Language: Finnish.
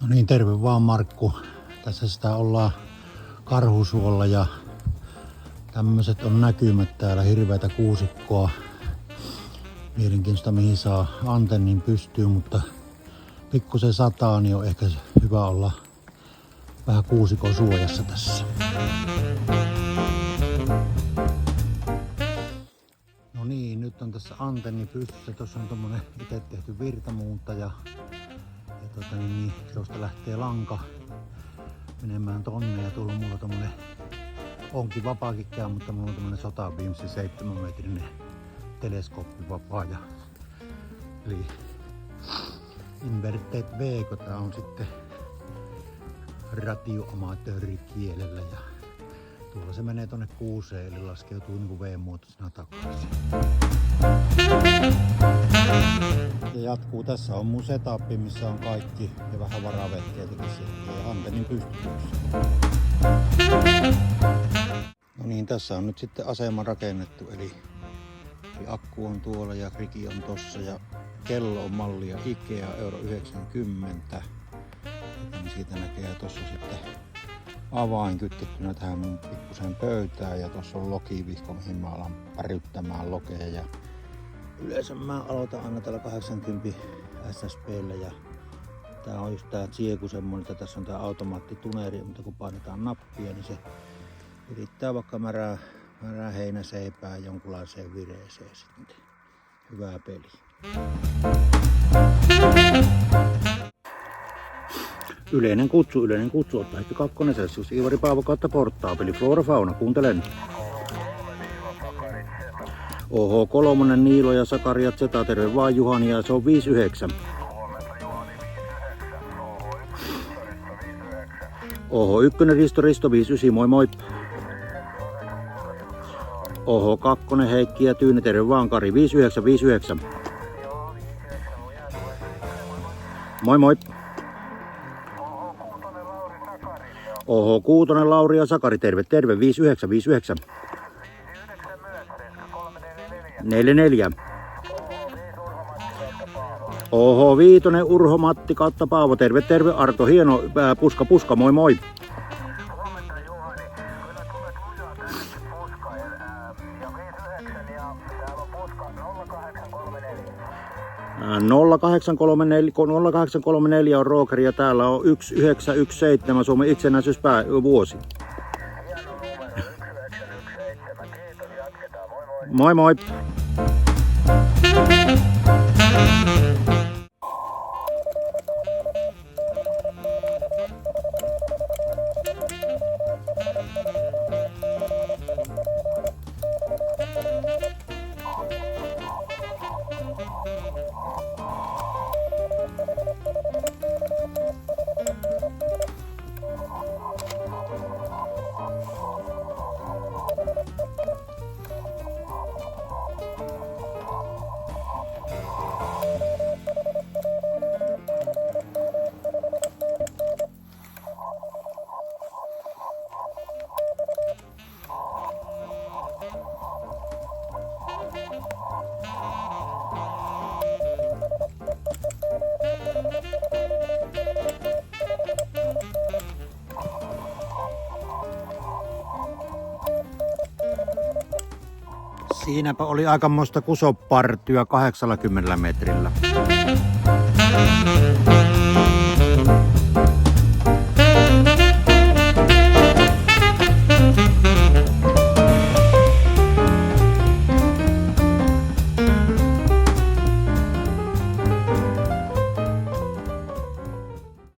No niin, terve vaan Markku. Tässä sitä ollaan Karhusuolla ja tämmöiset on näkymät täällä, hirveätä kuusikkoa. Mielenkiintoista mihin saa antennin pystyyn, mutta pikkusen sataa, niin on ehkä hyvä olla vähän kuusikon suojassa tässä. No niin, nyt on tässä antenni pystyssä. Tuossa on tommonen itse tehty virtamuuntaja. Ja tuosta lähtee lanka menemään tonne ja tuolla mulla tommonen onkin vapaakin käy, mutta mulla on tommonen Sotabeams 7-metrinen teleskooppivapaa. Eli Inverted V, kun tää on sitten radioamatöörikielellä ja tuolla se menee tonne kuuseen, eli laskeutuu niinku V-muotoisena takaisin. Ja jatkuu. Tässä on mun setup, missä on kaikki ja vähän varavehkeitäkin ja antennin pystytyksessä. No niin, tässä on nyt sitten asema rakennettu, eli akku on tuolla ja riki on tossa ja kello on mallia Ikea euro 90. Niin siitä näkee, tossa on sitten avain kytkettynä tähän mun pikkuseen pöytään ja tossa on lokivihko, mihin mä alan päryttämään lokeja. Ja yleensä mä aloitan aina tällä 80 SSP:llä ja tää on just tää Zieku semmonen, että tässä on tää automaattituneri, mutta kun painetaan nappia, niin se yrittää vaikka märää heinäseipää jonkunlaiseen vireeseen sitten. Hyvää peli. Yleinen kutsu, ottaa heti 2 Celsius, Iivari Paavo kautta Portaapeli, Flora Fauna, kuuntelen. Oho, 3 Niilo ja Sakaria Zeta, terve vaan Juhani ja se on 59. Oho, 1 Risto 59, moi moi. Oho, 2 Heikki ja Tyyne, terve vaan Kari, 59. Moi moi. Oho, 6 Lauri ja Sakari, terve 59. 44. Oho, 5 Urho Matti kautta Paavo, terve Arto, hieno, puska, moi moi. No 0834 on Rookeri ja täällä on 1917 Suomen itsenäisyysvuosi. Moi moi! Siinäpä oli aikamoista kusopartyä 80 metrillä.